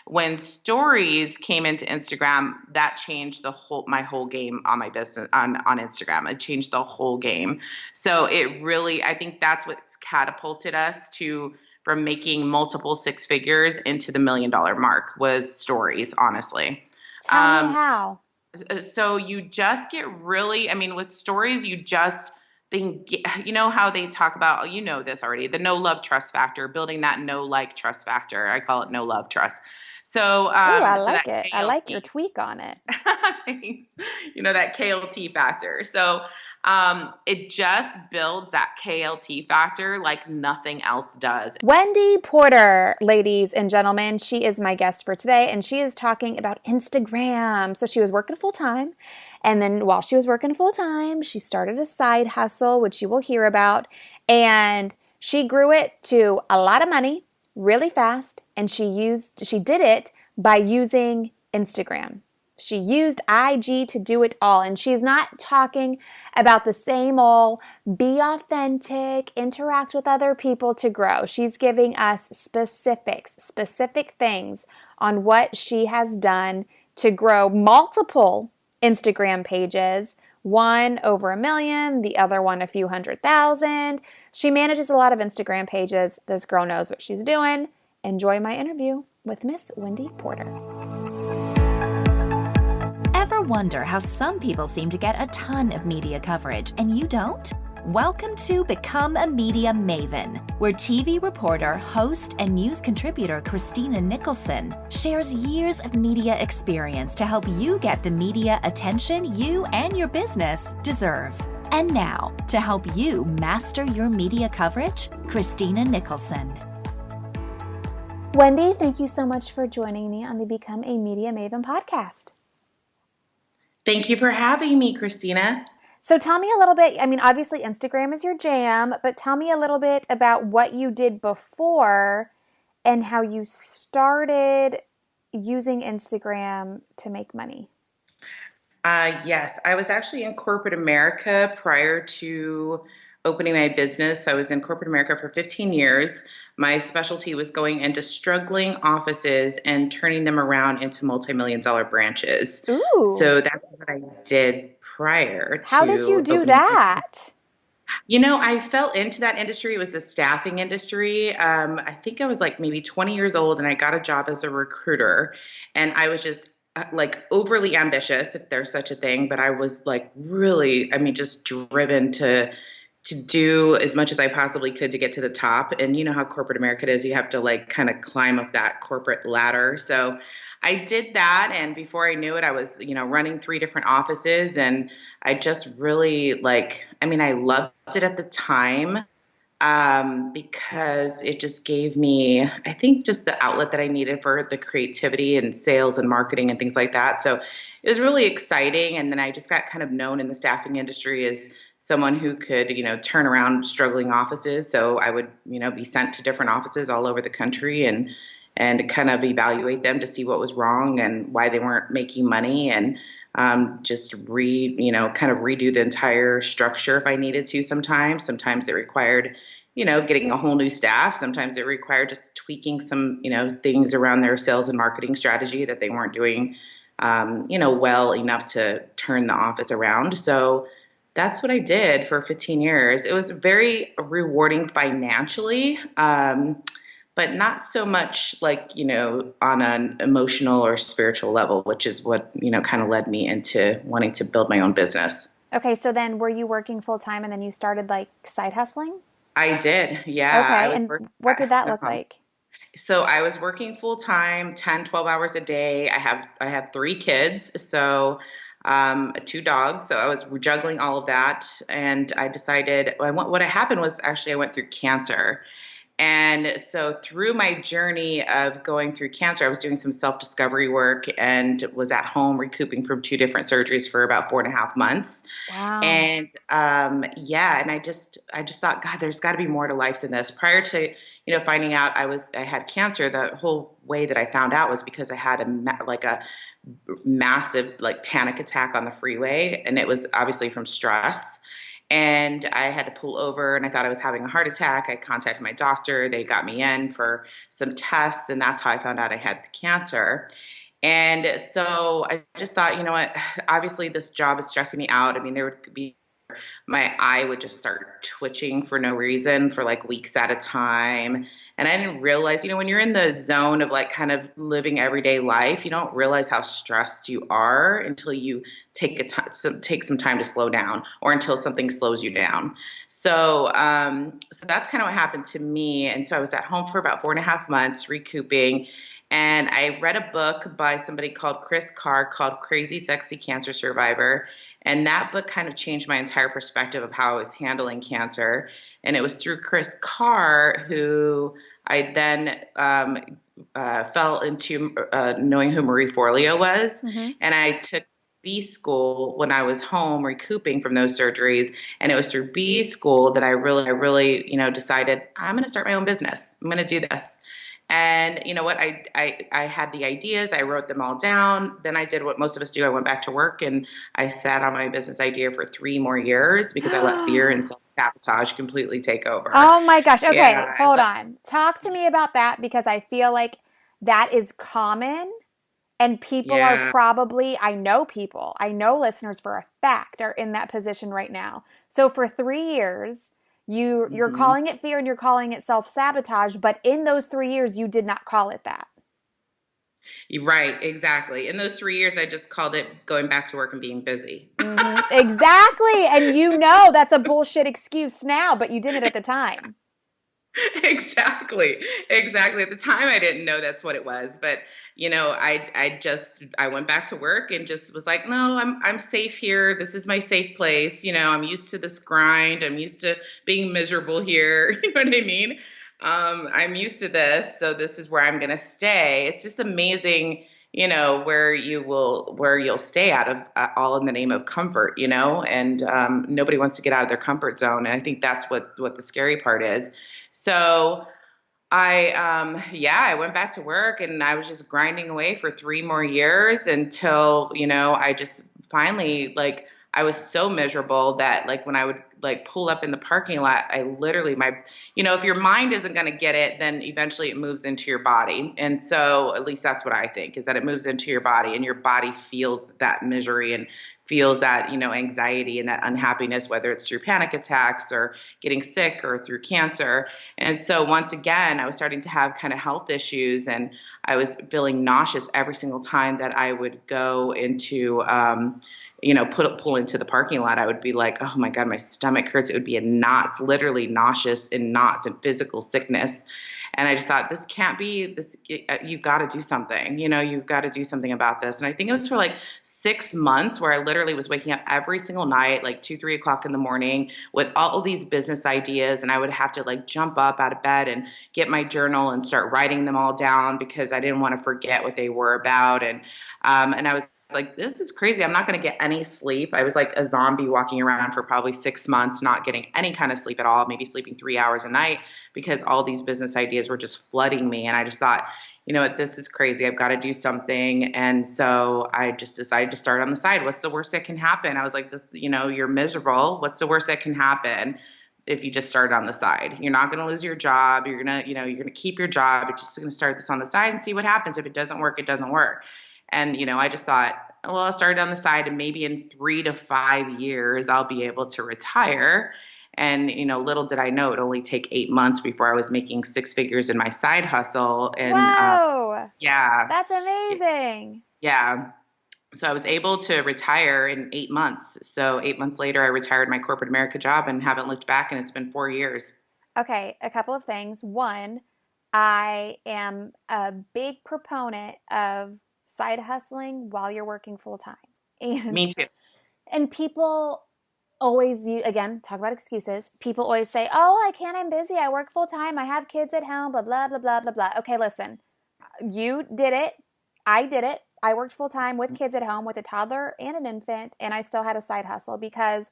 When stories came into Instagram, that changed my whole game on my business on Instagram. It changed the whole game. So it really, I think that's what's catapulted us to from making multiple six figures into the $1 million mark was stories, honestly. Tell me Um, how. so you just get really, I mean, with stories, you just think, you know how they talk about, oh, you know this already, the no love trust factor, building that no like trust factor. I call it no love trust. So, Ooh, I so that like it. I like your KLT, tweak on it. thanks. You know, that KLT factor. So, it just builds that KLT factor like nothing else does. Wendy Porter, ladies and gentlemen, she is my guest for today, and she is talking about Instagram. So she was working full time, and then while she was working full time, she started a side hustle, which you will hear about, and she grew it to a lot of money really fast, and she did it by using Instagram. She used IG to do it all. And she's not talking about the same old be authentic, interact with other people to grow. She's giving us specific things on what she has done to grow multiple Instagram pages. One over 1 million, the other one a few 100,000. She manages a lot of Instagram pages. This girl knows what she's doing. Enjoy my interview with Miss Wendy Porter. Ever wonder how some people seem to get a ton of media coverage and you don't? Welcome to Become a Media Maven, where TV reporter, host, and news contributor Christina Nicholson shares years of media experience to help you get the media attention you and your business deserve. And now, to help you master your media coverage, Christina Nicholson. Wendy, thank you so much for joining me on the Become a Media Maven podcast. Thank you for having me, Christina. So tell me a little bit, I mean, obviously Instagram is your jam, but tell me a little bit about what you did before and how you started using Instagram to make money. Yes, I was actually in corporate America prior to opening my business. I was in corporate America for 15 years. My specialty was going into struggling offices and turning them around into multi-million dollar branches. Ooh, So that's what I did prior how did you to do opening my. that? I fell into that industry. It was the staffing industry. I think I was like maybe 20 years old and I got a job as a recruiter. And I was just like overly ambitious, if there's such a thing. But I was like really, I mean, just driven to do as much as I possibly could to get to the top. And you know how corporate America is, you have to like kind of climb up that corporate ladder. So I did that. And before I knew it, I was, running 3 different offices. And I just really like, I mean, I loved it at the time because it just gave me, I think, just the outlet that I needed for the creativity and sales and marketing and things like that. So it was really exciting. And then I just got kind of known in the staffing industry as someone who could, turn around struggling offices. So I would, be sent to different offices all over the country and kind of evaluate them to see what was wrong and why they weren't making money and just kind of redo the entire structure if I needed to sometimes. Sometimes it required, getting a whole new staff. Sometimes it required just tweaking some, things around their sales and marketing strategy that they weren't doing, well enough to turn the office around. So that's what I did for 15 years. It was very rewarding financially. But not so much like, on an emotional or spiritual level, which is what, kind of led me into wanting to build my own business. Okay, so then were you working full time and then you started like side hustling? I did. Yeah. I Okay, was and working. what did that look like? So I was working full time, 10, 12 hours a day. I have 3 kids. So 2 dogs. So I was juggling all of that. And I decided what happened was actually I went through cancer. And so through my journey of going through cancer, I was doing some self-discovery work and was at home recouping from 2 different surgeries for about 4.5 months. Wow. And yeah, and I just thought, God, there's got to be more to life than this. Prior to, finding out I had cancer, the whole way that I found out was because I had a massive like panic attack on the freeway, and it was obviously from stress. And I had to pull over and I thought I was having a heart attack. I contacted my doctor. They got me in for some tests, and that's how I found out I had cancer. And so I just thought, you know what? Obviously, this job is stressing me out. I mean, there would be my eye would just start twitching for no reason for like weeks at a time. And I didn't realize, when you're in the zone of like kind of living everyday life, you don't realize how stressed you are until you take some time to slow down, or until something slows you down. So that's kind of what happened to me. And so I was at home for about 4.5 months recouping. And I read a book by somebody called Chris Carr called Crazy Sexy Cancer Survivor. And that book kind of changed my entire perspective of how I was handling cancer. And it was through Chris Carr who I then fell into knowing who Marie Forleo was. Mm-hmm. And I took B school when I was home recouping from those surgeries. And it was through B school that I really, decided I'm going to start my own business. I'm going to do this. And you know what? I had the ideas. I wrote them all down. Then I did what most of us do. I went back to work and I sat on my business idea for 3 more years because I let fear and self-sabotage completely take over. Oh my gosh. Okay, Yeah, hold on. Talk to me about that, because I feel like that is common, and people are yeah. probably, I know listeners for a fact are in that position right now. So for 3 years, you're hmm calling it fear and you're calling it self-sabotage, but in those 3 years, you did not call it that. Right, exactly. In those 3 years, I just called it going back to work and being busy. Mm-hmm. Exactly. And that's a bullshit excuse now, but you did it at the time. Exactly. Exactly. At the time, I didn't know that's what it was, but I went back to work and just was like, no, I'm safe here. This is my safe place. I'm used to this grind. I'm used to being miserable here. You know what I mean? I'm used to this, so this is where I'm gonna stay. It's just amazing, where you'll stay out of all in the name of comfort, and nobody wants to get out of their comfort zone, and I think that's what the scary part is. So I went back to work and I was just grinding away for 3 more years until, I just finally, like, I was so miserable that like when I would like pull up in the parking lot, I literally, if your mind isn't going to get it, then eventually it moves into your body. And so at least that's what I think, is that it moves into your body and your body feels that misery and feels that, anxiety and that unhappiness, whether it's through panic attacks or getting sick or through cancer. And so once again, I was starting to have kind of health issues, and I was feeling nauseous every single time that I would go into, pull into the parking lot. I would be like, oh my God, my stomach hurts. It would be in knots, literally nauseous in knots and physical sickness. And I just thought, this can't be this. You've got to do something, you've got to do something about this. And I think it was for like 6 months where I literally was waking up every single night, like 2, 3 o'clock in the morning with all of these business ideas. And I would have to like jump up out of bed and get my journal and start writing them all down because I didn't want to forget what they were about. And I was like, this is crazy. I'm not going to get any sleep. I was like a zombie walking around for probably 6 months, not getting any kind of sleep at all, maybe sleeping 3 hours a night because all these business ideas were just flooding me. And I just thought, you know what, this is crazy. I've got to do something. And so I just decided to start on the side. What's the worst that can happen? I was like, you're miserable. What's the worst that can happen? If you just start on the side, you're not going to lose your job. You're going to keep your job. You're just going to start this on the side and see what happens. If it doesn't work, it doesn't work. And, I just thought, well, I'll start on the side and maybe in 3 to 5 years, I'll be able to retire. And, little did I know it would only take 8 months before I was making 6 figures in my side hustle. And Wow. yeah, That's amazing. yeah. So I was able to retire in 8 months. So 8 months later, I retired my corporate America job and haven't looked back. And it's been 4 years. Okay, a couple of things. One, I am a big proponent of side hustling while you're working full time. Me too. And people always, again, talk about excuses. People always say, oh, I can't, I'm busy. I work full time. I have kids at home, blah, blah, blah, blah, blah, blah. Okay, listen, you did it. I did it. I worked full time with kids at home with a toddler and an infant, and I still had a side hustle because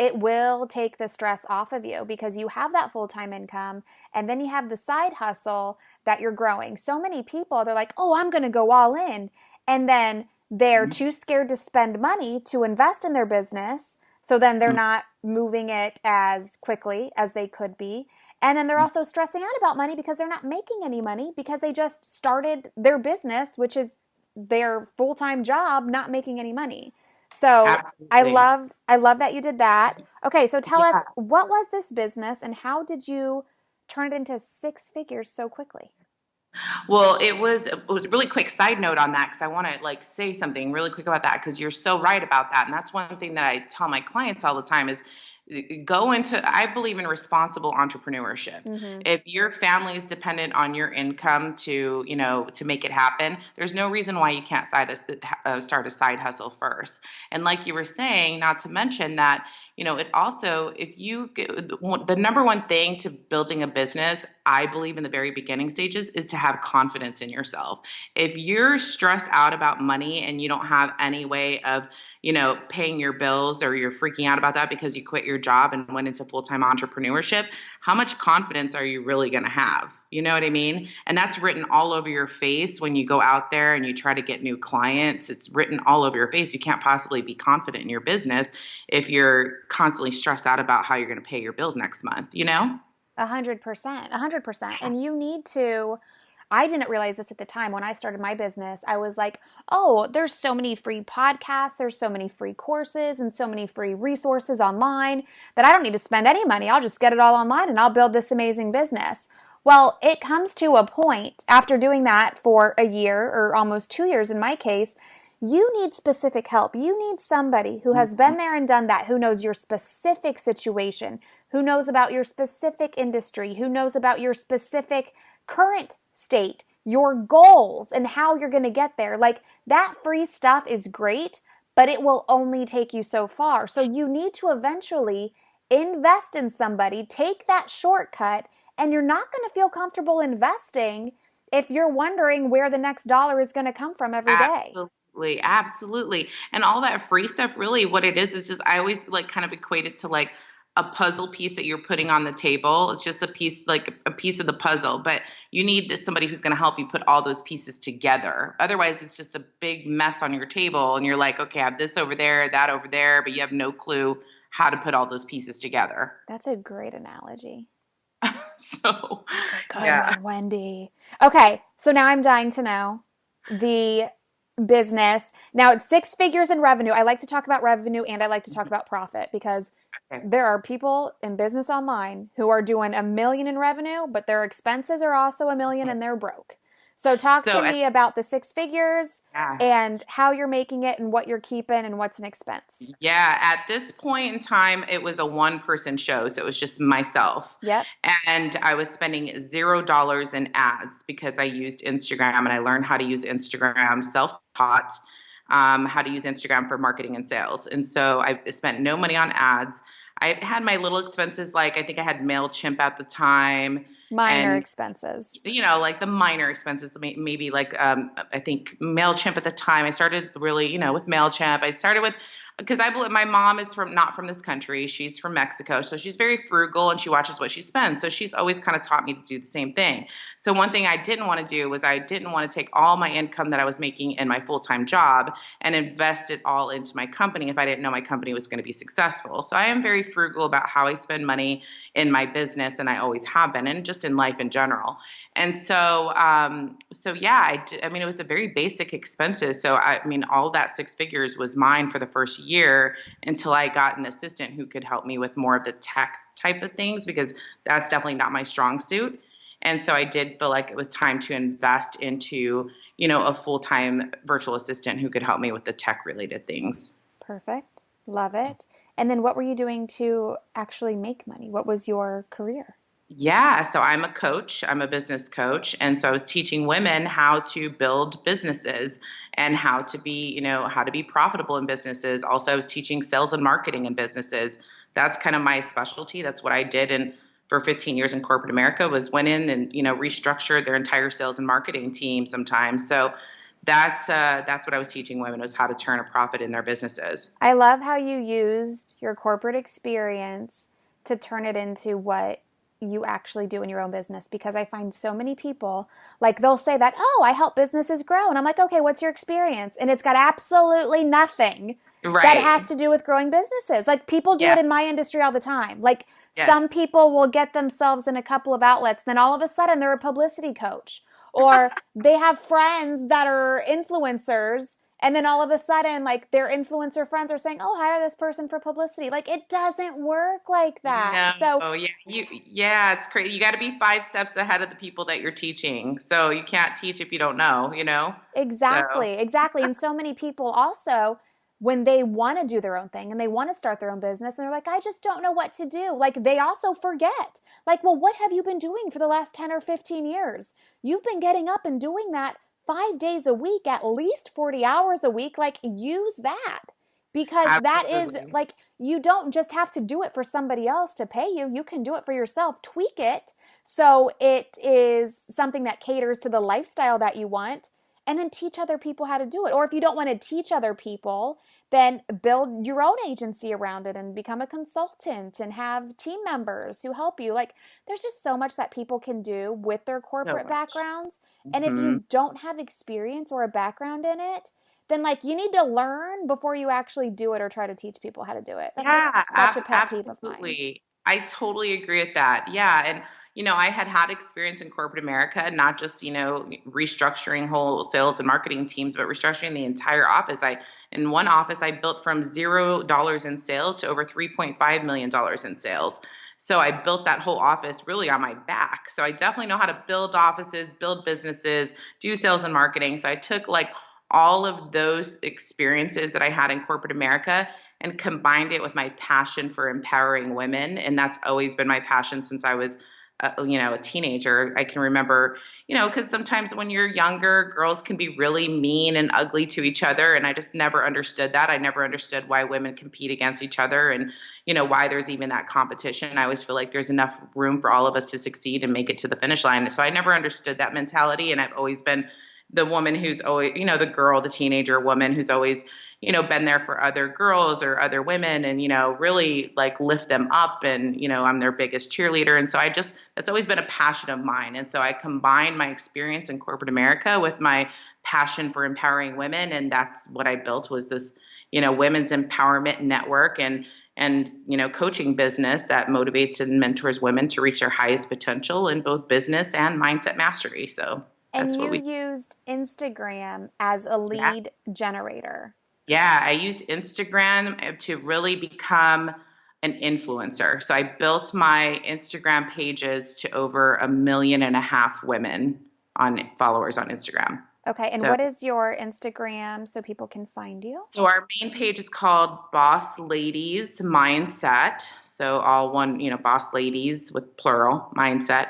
it will take the stress off of you because you have that full-time income and then you have the side hustle that you're growing. So many people, they're like, oh, I'm going to go all in. And then they're too scared to spend money to invest in their business. So then they're not moving it as quickly as they could be. And then they're also stressing out about money because they're not making any money because they just started their business, which is their full-time job, not making any money. So Absolutely. I love that you did that. Okay, so tell us, Yeah. what was this business and how did you turn it into six figures so quickly? Well, it was a really quick side note on that because I want to like say something really quick about that because you're so right about that. And that's one thing that I tell my clients all the time is go into I believe in responsible entrepreneurship. Mm-hmm. If your family is dependent on your income to make it happen, there's no reason why you can't start a side hustle first. And like you were saying, not to mention that it also, if you the number one thing to building a business, I believe in the very beginning stages, is to have confidence in yourself. If you're stressed out about money and you don't have any way of, paying your bills, or you're freaking out about that because you quit your job and went into full-time entrepreneurship, how much confidence are you really going to have? You know what I mean? And that's written all over your face when you go out there and you try to get new clients. It's written all over your face. You can't possibly be confident in your business if you're constantly stressed out about how you're going to pay your bills next month, 100%, 100%. And you need to, I didn't realize this at the time when I started my business. I was like, oh, there's so many free podcasts, there's so many free courses and so many free resources online that I don't need to spend any money. I'll just get it all online and I'll build this amazing business. Well, it comes to a point after doing that for a year or almost 2 years in my case, you need specific help. You need somebody who has been there and done that, who knows your specific situation, who knows about your specific industry, who knows about your specific current state, your goals, and how you're going to get there. Like, that free stuff is great, but it will only take you so far. So you need to eventually invest in somebody, take that shortcut, and you're not going to feel comfortable investing if you're wondering where the next dollar is going to come from every day. Absolutely, absolutely. And all that free stuff, really, what it is just I always like kind of equate it to like a puzzle piece that you're putting on the table. It's just like a piece of the puzzle, but you need somebody who's going to help you put all those pieces together. Otherwise, it's just a big mess on your table, and you're like, okay, I have this over there, that over there, but you have no clue how to put all those pieces together. That's a great analogy. So, That's a good yeah. one, Wendy. Okay, so now I'm dying to know the business. Now it's six figures in revenue. I like to talk about revenue and I like to talk about profit because Okay. there are people in business online who are doing $1 million in revenue, but their expenses are also $1 million and they're broke. So talk to So, me about the six figures yeah. and how you're making it and what you're keeping and what's an expense. Yeah, at this point in time, it was a one-person show, so it was just myself. Yep. And I was spending $0 in ads because I used Instagram and I learned how to use Instagram self-taught, how to use Instagram for marketing and sales. And so I spent no money on ads. I had my little expenses, like I think I had MailChimp at the time, Minor and expenses. like the minor expenses, maybe like I think MailChimp at the time. I started really, with MailChimp. I started with because I believe my mom is not from this country. She's from Mexico. So she's very frugal and she watches what she spends. So she's always kind of taught me to do the same thing. So one thing I didn't want to do was I didn't want to take all my income that I was making in my full-time job and invest it all into my company if I didn't know my company was going to be successful. So I am very frugal about how I spend money in my business, and I always have been, and just in life in general. And so yeah, I mean, it was the very basic expenses. So I mean, all that six figures was mine for the first year until I got an assistant who could help me with more of the tech type of things, because that's definitely not my strong suit. And so I did feel like it was time to invest into, a full-time virtual assistant who could help me with the tech related things. Perfect. Love it. And then what were you doing to actually make money? What was your career? Yeah, so I'm a coach. I'm a business coach. And so I was teaching women how to build businesses and how to be profitable in businesses. Also, I was teaching sales and marketing in businesses. That's kind of my specialty. That's what I did. And for 15 years in corporate America, was went in and, restructured their entire sales and marketing team sometimes. So that's what I was teaching women, was how to turn a profit in their businesses. I love how you used your corporate experience to turn it into what you actually do in your own business, because I find so many people, like, they'll say that, oh, I help businesses grow. And I'm like, okay, what's your experience? And it's got absolutely nothing that has Right. to do with growing businesses. Like, people do Yeah. it in my industry all the time. Like, Yes. some people will get themselves in a couple of outlets, then all of a sudden they're a publicity coach, or they have friends that are influencers, and then all of a sudden, like, their influencer friends are saying, oh, hire this person for publicity. Like, it doesn't work like that. So No, yeah, it's crazy. You got to be 5 steps ahead of the people that you're teaching. So you can't teach if you don't know. So, exactly, exactly. And so many people also, when they want to do their own thing and they want to start their own business, and they're like, I just don't know what to do. Like, they also forget, like, well, what have you been doing for the last 10 or 15 years? You've been getting up and doing that 5 days a week, at least 40 hours a week. Like, use that, because that is absolutely. like, you don't just have to do it for somebody else to pay you. You can do it for yourself, tweak it so it is something that caters to the lifestyle that you want, and then teach other people how to do it. Or if you don't want to teach other people, then build your own agency around it and become a consultant and have team members who help you. Like, there's just so much that people can do with their So corporate much. backgrounds. And if Hmm. you don't have experience or a background in it, then, like, you need to learn before you actually do it or try to teach people how to do it. That's like Yeah, such a pet peeve of mine. absolutely. I totally agree with that. Yeah. And, I had experience in corporate America, not just, restructuring whole sales and marketing teams, but restructuring the entire office. In one office, I built from $0 in sales to over $3.5 million in sales. So I built that whole office really on my back. So I definitely know how to build offices, build businesses, do sales and marketing. So I took like all of those experiences that I had in corporate America and combined it with my passion for empowering women. And that's always been my passion since I was, a teenager. I can remember, because sometimes when you're younger, girls can be really mean and ugly to each other. And I just never understood that. I never understood why women compete against each other and, why there's even that competition. I always feel like there's enough room for all of us to succeed and make it to the finish line. So I never understood that mentality. And I've always been the woman who's always, the girl, the teenager woman who's always, been there for other girls or other women and, really like lift them up. And, I'm their biggest cheerleader. And so that's always been a passion of mine. And so I combined my experience in corporate America with my passion for empowering women. And that's what I built, was this, women's empowerment network and, coaching business that motivates and mentors women to reach their highest potential in both business and mindset mastery. So And that's what you we. used Instagram as a Yeah. lead generator. Yeah, I used Instagram to really become an influencer. So I built my Instagram pages to over 1.5 million women on followers on Instagram. Okay, and So what is your Instagram so people can find you? so our main page is called Boss Ladies Mindset. So all one, Boss Ladies with plural mindset.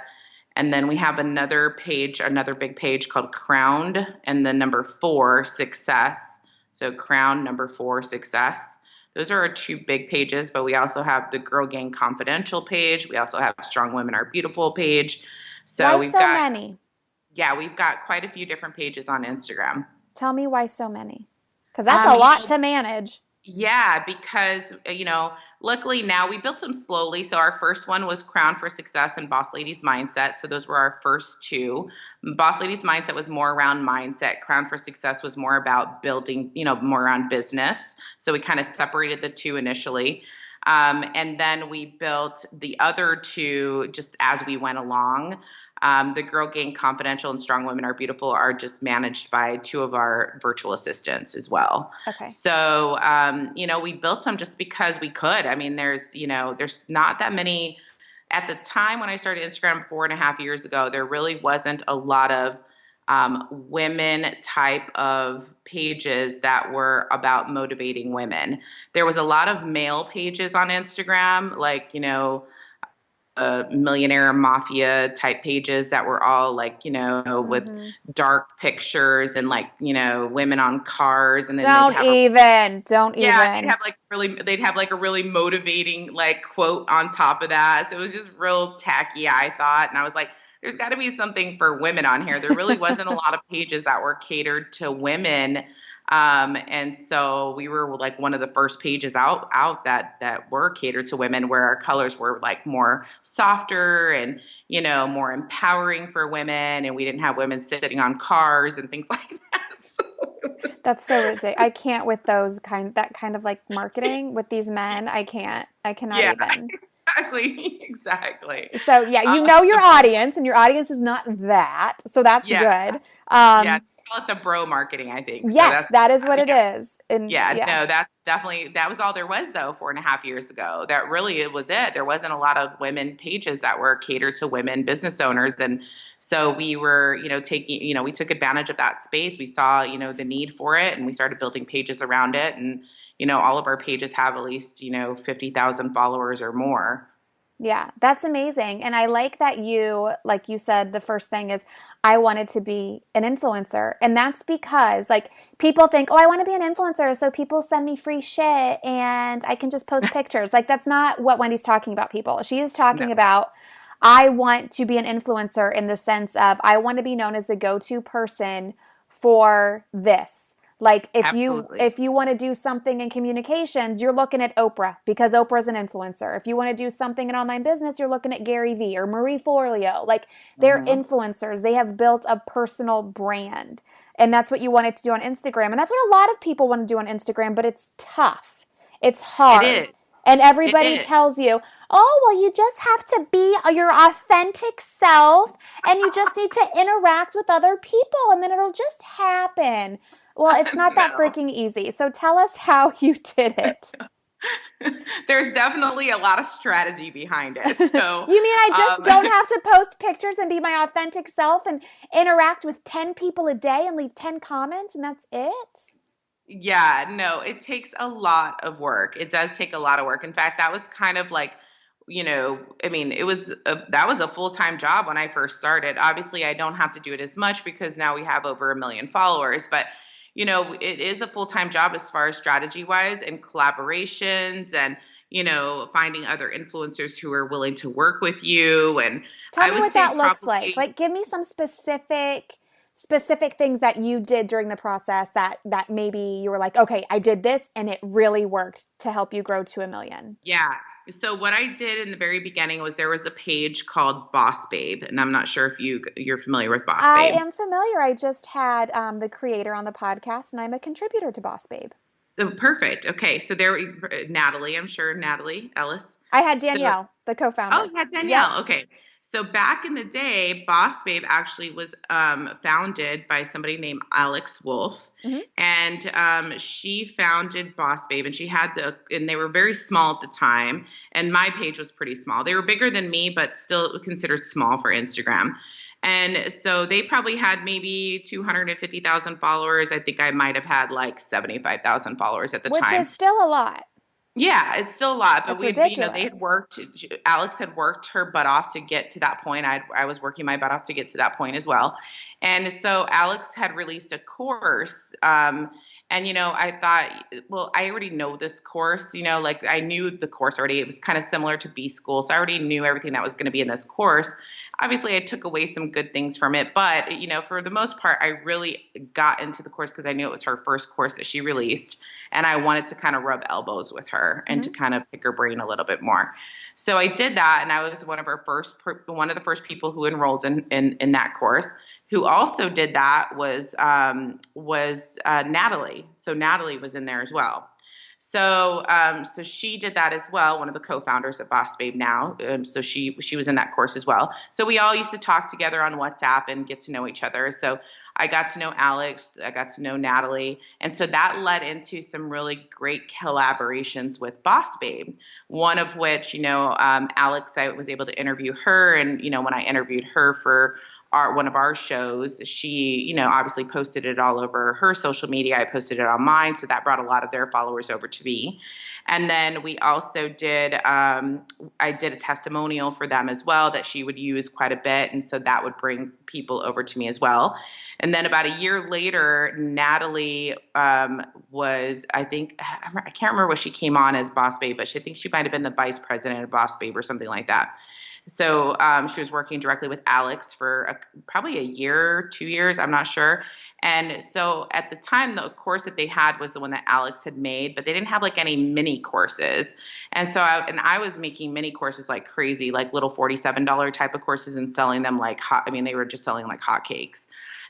And then we have another page, another big page called Crowned and the number 4 Success. So Crown number 4 Success. Those are our two big pages, but we also have the Girl Gang Confidential page. We also have Strong Women Are Beautiful page. So Why we've so got, many? yeah, we've got quite a few different pages on Instagram. Tell me why so many. Because that's a You lot know, to manage. Yeah, because, luckily now we built them slowly. So our first one was Crown for Success and Boss Ladies Mindset. So those were our first two. Boss Ladies Mindset was more around mindset. Crown for Success was more about building, more around business. So we kind of separated the two initially. And then we built the other two just as we went along. The Girl Gang Confidential and Strong Women Are Beautiful are just managed by two of our virtual assistants as well. Okay. So, we built them just because we could. I mean, there's not that many. At the time when I started Instagram 4.5 years ago, there really wasn't a lot of women type of pages that were about motivating women. There was a lot of male pages on Instagram, like, millionaire mafia type pages that were all like, with Mm-hmm. dark pictures and like, women on cars. And then Don't even. they'd have like a really motivating like quote on top of that. So it was just real tacky, I thought. And I was like, there's got to be something for women on here. There really wasn't a lot of pages that were catered to women. And so we were like one of the first pages out that were catered to women, where our colors were like more softer and, more empowering for women. And we didn't have women sitting on cars and things like that. So That's so ridiculous. I can't with that kind of like marketing with these men. I cannot yeah, even. exactly. So yeah, your audience, and your audience is not that. So that's Yeah, good. yeah. Call it the bro marketing, I think. So Yes, that is what it yeah. is. And Yeah, yeah. no, that was all there was though 4.5 years ago. That really it was it. There wasn't a lot of women pages that were catered to women business owners. And so we were, we took advantage of that space. We saw, the need for it, and we started building pages around it. And, all of our pages have at least, 50,000 followers or more. Yeah, that's amazing. And I like that like you said, the first thing is I wanted to be an influencer. And that's because like people think, oh, I want to be an influencer, so people send me free shit and I can just post pictures. Like that's not what Wendy's talking about, people. She is talking No. about, I want to be an influencer in the sense of I want to be known as the go-to person for this. Like Absolutely. if you want to do something in communications, you're looking at Oprah because Oprah's an influencer. If you want to do something in online business, you're looking at Gary Vee or Marie Forleo. Like they're influencers. They have built a personal brand. And that's what you wanted to do on Instagram. And that's what a lot of people want to do on Instagram, but it's tough. It's hard. It is. And everybody It is. tells you, oh, well, you just have to be your authentic self and you just need to interact with other people and then it'll just happen. Well, it's not that freaking easy. So tell us how you did it. There's definitely a lot of strategy behind it. So you mean I just don't have to post pictures and be my authentic self and interact with 10 people a day and leave 10 comments and that's it? Yeah, no, it takes a lot of work. It does take a lot of work. In fact, that was kind of like, that was a full-time job when I first started. Obviously, I don't have to do it as much because now we have over 1 million followers, but it is a full-time job as far as strategy wise and collaborations and, finding other influencers who are willing to work with you. And tell me what that looks like. Like, give me some specific things that you did during the process that maybe you were like, okay, I did this and it really worked to help you grow to 1 million. Yeah. So what I did in the very beginning was there was a page called Boss Babe, and I'm not sure if you're familiar with Boss Babe. I am familiar. I just had the creator on the podcast, and I'm a contributor to Boss Babe. Oh, perfect. Okay, so there, Natalie, I'm sure Natalie Ellis. I had Danielle, the co-founder. Oh, you had Danielle. Yep. Okay. So back in the day, Boss Babe actually was founded by somebody named Alex Wolf. Mm-hmm. And she founded Boss Babe, and and they were very small at the time. And my page was pretty small. They were bigger than me, but still considered small for Instagram. And so they probably had maybe 250,000 followers. I think I might have had like 75,000 followers at the time. Which is still a lot. Yeah, it's still a lot, but Alex had worked her butt off to get to that point. I was working my butt off to get to that point as well. And so Alex had released a course, and, I thought, well, I already know this course, like I knew the course already. It was kind of similar to B School. So I already knew everything that was going to be in this course. Obviously, I took away some good things from it, but, for the most part, I really got into the course because I knew it was her first course that she released, and I wanted to kind of rub elbows with her and to kind of pick her brain a little bit more. So I did that, and I was one of the first people who enrolled in that course. Who also did that was Natalie. So Natalie was in there as well. So she did that as well, one of the co-founders of Boss Babe now. So she was in that course as well. So we all used to talk together on WhatsApp and get to know each other. So I got to know Alex, I got to know Natalie. And so that led into some really great collaborations with Boss Babe, one of which, Alex, I was able to interview her. And, when I interviewed her for one of our shows, she, obviously posted it all over her social media. I posted it on mine. So that brought a lot of their followers over to me. And then we also I did a testimonial for them as well that she would use quite a bit. And so that would bring people over to me as well. And then about a year later, Natalie was, I can't remember what she came on as Boss Babe, but I think she might have been the vice president of Boss Babe or something like that. So she was working directly with Alex for probably a year, 2 years, I'm not sure. And so at the time, the course that they had was the one that Alex had made, but they didn't have like any mini courses. And so I was making mini courses like crazy, like little $47 type of courses and selling them like hot. I mean, they were just selling like hotcakes.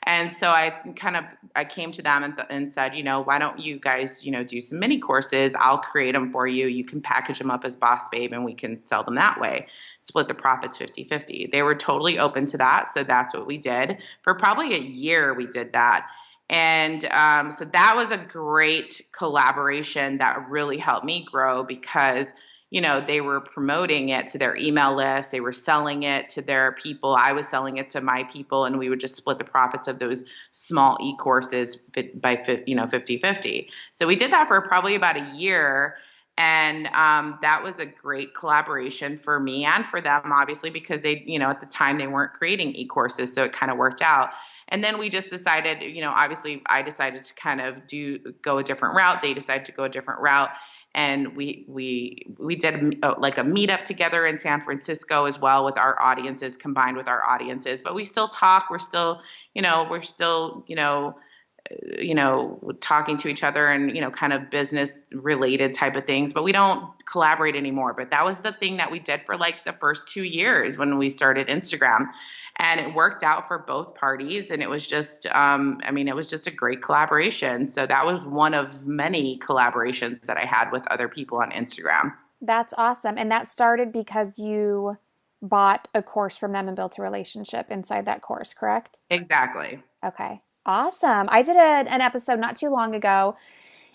And so I came to them and said, why don't you guys, do some mini courses? I'll create them for you. You can package them up as Boss Babe and we can sell them that way. Split the profits 50-50. They were totally open to that. So that's what we did. For probably a year, we did that. And so that was a great collaboration that really helped me grow because they were promoting it to their email list. They were selling it to their people. I was selling it to my people, and we would just split the profits of those small e-courses by 50-50. So we did that for probably about a year. And that was a great collaboration for me and for them, obviously, because they, at the time they weren't creating e-courses. So it kind of worked out. And then we just decided, obviously I decided to kind of go a different route. They decided to go a different route. And we did like a meetup together in San Francisco as well with our audiences, combined with our audiences. But we still talk. We're still talking to each other and, kind of business related type of things, but we don't collaborate anymore. But that was the thing that we did for like the first 2 years when we started Instagram. And it worked out for both parties. And it was just, it was just a great collaboration. So that was one of many collaborations that I had with other people on Instagram. That's awesome. And that started because you bought a course from them and built a relationship inside that course, correct? Exactly. Okay. Awesome. I did an episode not too long ago.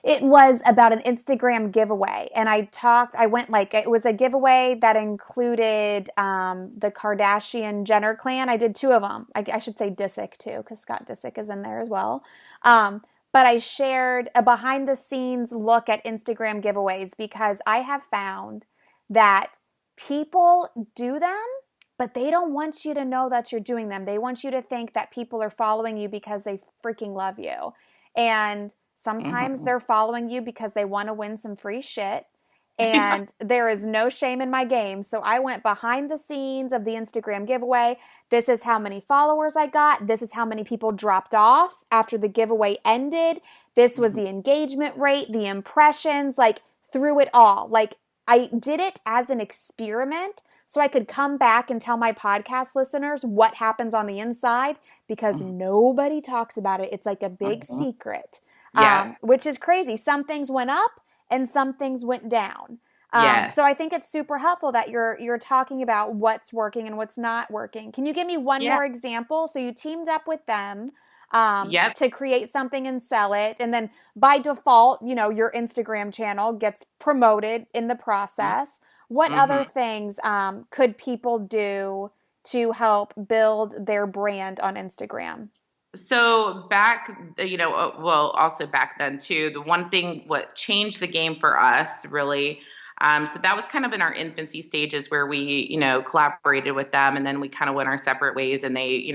It was about an Instagram giveaway. And it was a giveaway that included the Kardashian Jenner clan. I did two of them. I should say Disick too, because Scott Disick is in there as well. But I shared a behind the scenes look at Instagram giveaways because I have found that people do them, but they don't want you to know that you're doing them. They want you to think that people are following you because they freaking love you. And sometimes they're following you because they want to win some free shit. And there is no shame in my game. So I went behind the scenes of the Instagram giveaway. This is how many followers I got. This is how many people dropped off after the giveaway ended. This was the engagement rate, the impressions, like through it all. Like I did it as an experiment so I could come back and tell my podcast listeners what happens on the inside because nobody talks about it. It's like a big secret. Yeah. Which is crazy. Some things went up and some things went down. Yes. So I think it's super helpful that you're talking about what's working and what's not working. Can you give me one more example? So you teamed up with them to create something and sell it. And then by default, your Instagram channel gets promoted in the process. What other things could people do to help build their brand on Instagram? So also back then too, the one thing, what changed the game for us really, so that was kind of in our infancy stages where we, collaborated with them and then we kind of went our separate ways and they,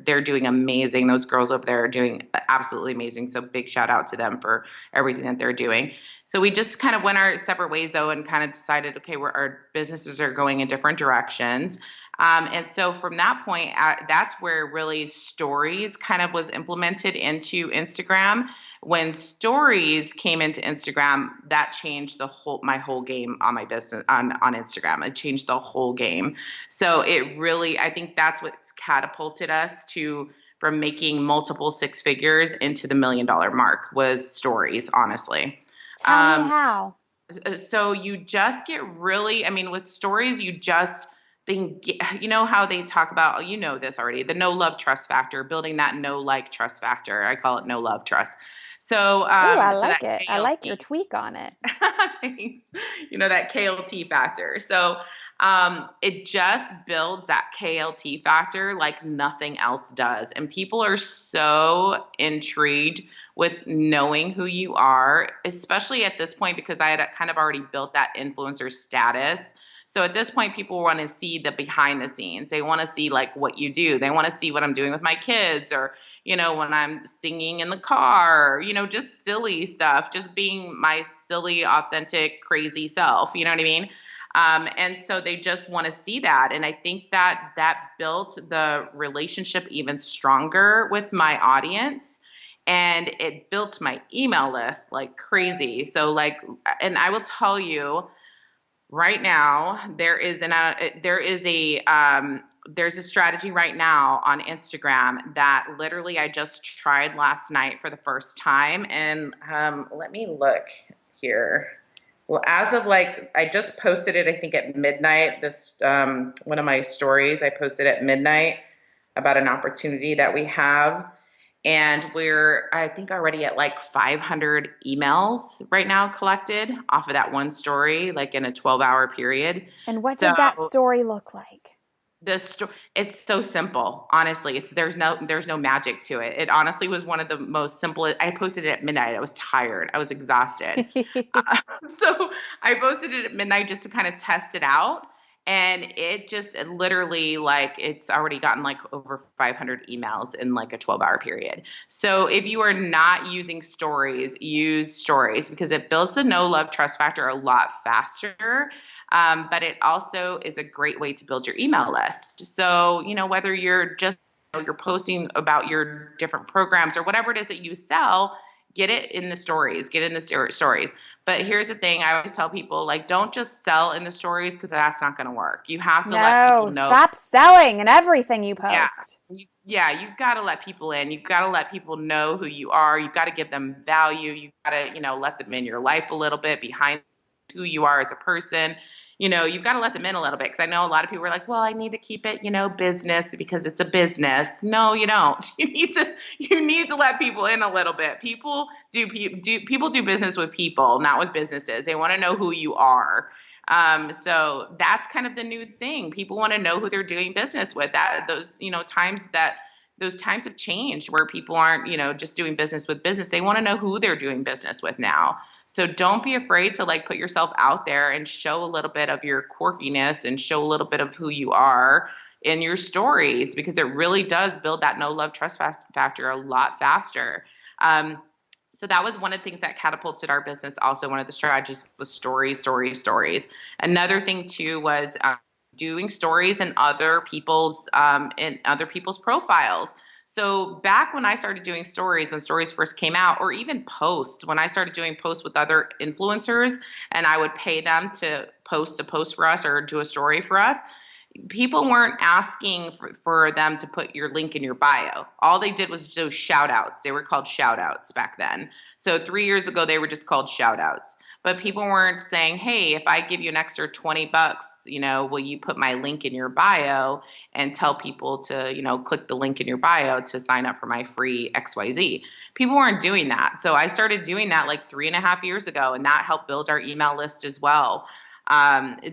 they're doing amazing. Those girls over there are doing absolutely amazing. So big shout out to them for everything that they're doing. So we just kind of went our separate ways though and kind of decided, okay, our businesses are going in different directions. And so from that point, that's where really stories kind of was implemented into Instagram. When stories came into Instagram, that changed my whole game on my business on Instagram. It changed the whole game. So it really, I think that's what's catapulted us from making multiple six figures into the $1 million mark was stories, honestly. Tell me how. So you just get really, with stories, you just how they talk about, this already, the no love trust factor, building that no like trust factor. I call it no love trust. So, I like it. I like your tweak on it. Thanks. That KLT factor. So, it just builds that KLT factor like nothing else does. And people are so intrigued with knowing who you are, especially at this point, because I had kind of already built that influencer status. So at this point, people want to see the behind the scenes. They want to see like what you do. They want to see what I'm doing with my kids or, when I'm singing in the car, just silly stuff, just being my silly, authentic, crazy self. You know what I mean? And so they just want to see that. And I think that that built the relationship even stronger with my audience. And it built my email list like crazy. So like, and I will tell you, right now, there's a strategy right now on Instagram that literally I just tried last night for the first time. And let me look here. Well, as of like, I just posted it, I think at midnight. This one of my stories I posted at midnight about an opportunity that we have. And we're, I think, already at like 500 emails right now collected off of that one story, like in a 12-hour period. And what So did that story look like? it's so simple, honestly. There's no magic to it. It honestly was one of the most simple. I posted it at midnight. I was tired. I was exhausted. So I posted it at midnight just to kind of test it out. And it literally, like, it's already gotten like over 500 emails in like a 12-hour period. So if you are not using stories, use stories because it builds a no love trust factor a lot faster. But it also is a great way to build your email list. So, whether you're just, you're posting about your different programs or whatever it is that you sell, get it in the stories, get in the stories. But here's the thing. I always tell people, like, don't just sell in the stories because that's not going to work. You have to let people know. Stop selling in everything you post. You've got to let people in. You've got to let people know who you are. You've got to give them value. You've got to, let them in your life a little bit behind who you are as a person. You've got to let them in a little bit because I know a lot of people are like, well, I need to keep it, business because it's a business. No, you don't. You need to let people in a little bit. People do business with people, not with businesses. They want to know who you are. So that's kind of the new thing. People want to know who they're doing business with. Those times have changed where people aren't, just doing business with business. They want to know who they're doing business with now. So don't be afraid to like put yourself out there and show a little bit of your quirkiness and show a little bit of who you are in your stories because it really does build that no love trust factor a lot faster. So that was one of the things that catapulted our business. Also, one of the strategies was stories. Another thing too was doing stories in other people's profiles. So back when I started doing stories, when stories first came out, or even posts, when I started doing posts with other influencers, and I would pay them to post a post for us or do a story for us, people weren't asking for them to put your link in your bio. All they did was do shout outs. They were called shout outs back then. So 3 years ago, they were just called shout outs. But people weren't saying, hey, if I give you an extra $20, will you put my link in your bio and tell people to, click the link in your bio to sign up for my free XYZ? People weren't doing that. So I started doing that like 3.5 years ago, and that helped build our email list as well.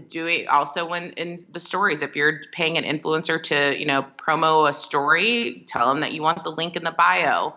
Doing also when in the stories, if you're paying an influencer to, promo a story, tell them that you want the link in the bio.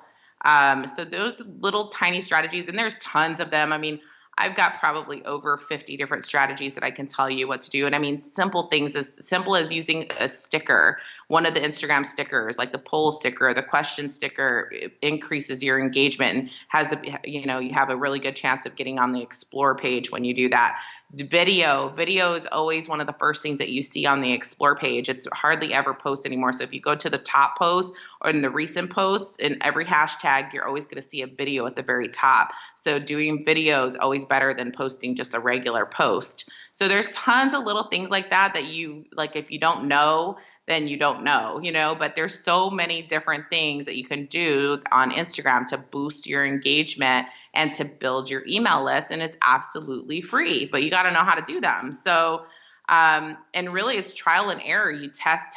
So those little tiny strategies, and there's tons of them. I mean, I've got probably over 50 different strategies that I can tell you what to do. And I mean, simple things as simple as using a sticker, one of the Instagram stickers, like the poll sticker, the question sticker, increases your engagement and has you have a really good chance of getting on the explore page when you do that. Video is always one of the first things that you see on the explore page. It's hardly ever post anymore. So if you go to the top post or in the recent posts, in every hashtag, you're always going to see a video at the very top. So doing video is always better than posting just a regular post. So there's tons of little things like that you like. If you don't know, then you don't know, but there's so many different things that you can do on Instagram to boost your engagement and to build your email list. And it's absolutely free, but you got to know how to do them. So, and really it's trial and error. You test,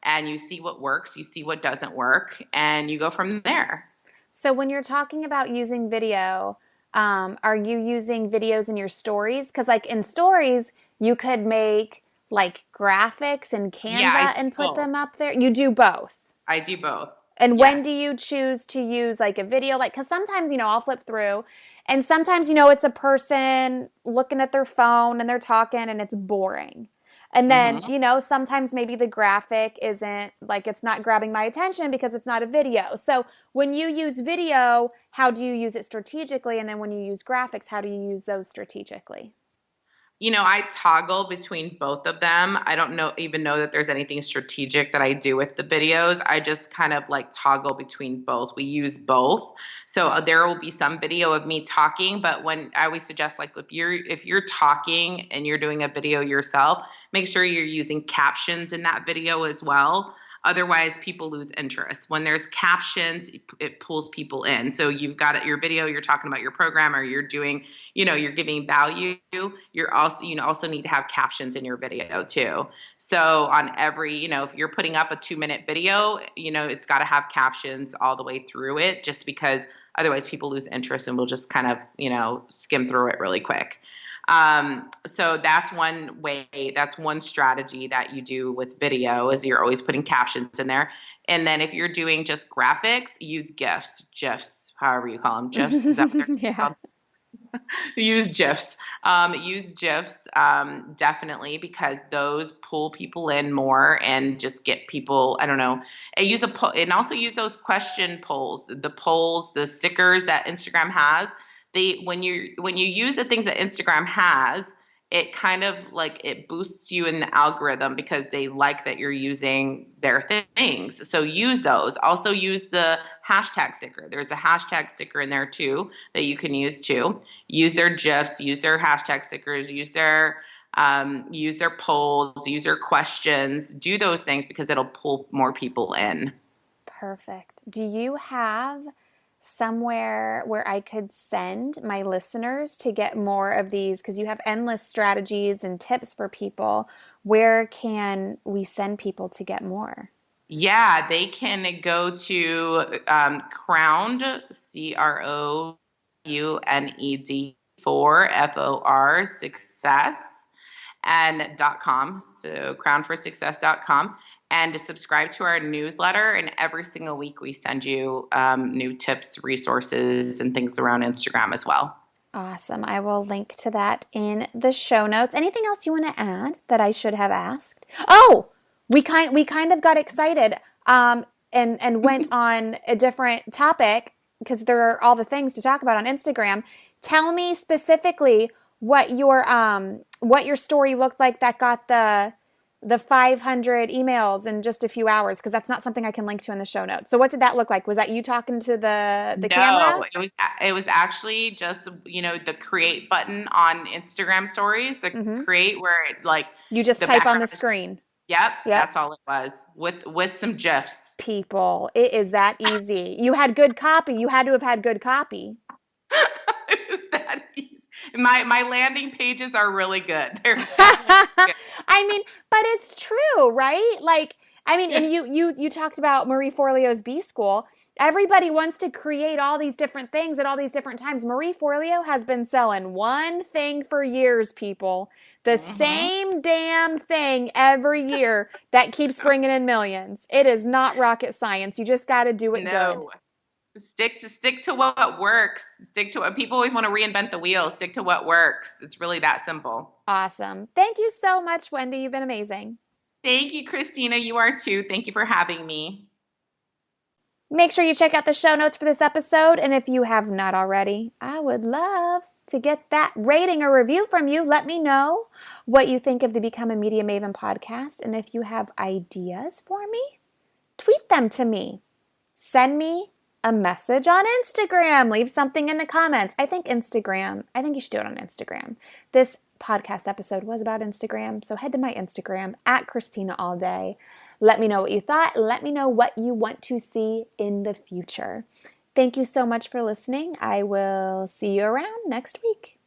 and you see what works, you see what doesn't work, and you go from there. So when you're talking about using video, are you using videos in your stories? Because like in stories, you could make like graphics in Canva and put them up there? You do both? I do both. And yes. When do you choose to use like a video? Like, because sometimes, I'll flip through and sometimes, it's a person looking at their phone and they're talking and it's boring. And then, sometimes maybe the graphic isn't like, it's not grabbing my attention because it's not a video. So when you use video, how do you use it strategically? And then when you use graphics, how do you use those strategically? I toggle between both of them. I don't even know that there's anything strategic that I do with the videos. I just kind of like toggle between both. We use both. So there will be some video of me talking, but when I always suggest like if you're talking and you're doing a video yourself, make sure you're using captions in that video as well. Otherwise, people lose interest. When there's captions, it pulls people in. So you've got it, your video, you're talking about your program, or you're doing, you're giving value. You're also, also need to have captions in your video too. So on every, if you're putting up a 2-minute video, it's got to have captions all the way through it, just because otherwise people lose interest and will just kind of, skim through it really quick. So that's one way, that's one strategy that you do with video, is you're always putting captions in there. And then if you're doing just graphics, use gifs, however you call them. Gifs, is that what they're Yeah. called? Use gifs. Use gifs, definitely, because those pull people in more and just get people, I don't know, and also use those question polls, the stickers that Instagram has. When you use the things that Instagram has, it kind of like it boosts you in the algorithm because they like that you're using their things. So use those. Also use the hashtag sticker. There's a hashtag sticker in there too that you can use too. Use their GIFs, use their hashtag stickers, use their polls, use their questions. Do those things because it'll pull more people in. Perfect. Do you have somewhere where I could send my listeners to get more of these? Because you have endless strategies and tips for people. Where can we send people to get more? Yeah, they can go to Crowned, CROUNED FOR success and .com. So crownforsuccess.com. And to subscribe to our newsletter. And every single week we send you new tips, resources, and things around Instagram as well. Awesome. I will link to that in the show notes. Anything else you want to add that I should have asked? Oh, we kind of got excited and went on a different topic because there are all the things to talk about on Instagram. Tell me specifically what your story looked like that got the 500 emails in just a few hours, because that's not something I can link to in the show notes. So what did that look like? Was that you talking to the camera? No, it was actually just, the create button on Instagram stories, the create where it like you just type on the screen. Yep, that's all it was with some GIFs. People, it is that easy. You had good copy. You had to have had good copy. It was that easy. My landing pages are really good. They're good. I mean, but it's true, right? Like, I mean, and you talked about Marie Forleo's B School. Everybody wants to create all these different things at all these different times. Marie Forleo has been selling one thing for years, people. The same damn thing every year that keeps bringing in millions. It is not rocket science. You just got to do it good. Stick to what works. Stick to what people always want to reinvent the wheel. Stick to what works. It's really that simple. Awesome. Thank you so much, Wendy. You've been amazing. Thank you, Christina. You are too. Thank you for having me. Make sure you check out the show notes for this episode. And if you have not already, I would love to get that rating or review from you. Let me know what you think of the Become a Media Maven podcast. And if you have ideas for me, tweet them to me. Send me a message on Instagram. Leave something in the comments. I think you should do it on Instagram. This podcast episode was about Instagram, so head to my Instagram at Christina All Day. Let me know what you thought. Let me know what you want to see in the future. Thank you so much for listening. I will see you around next week.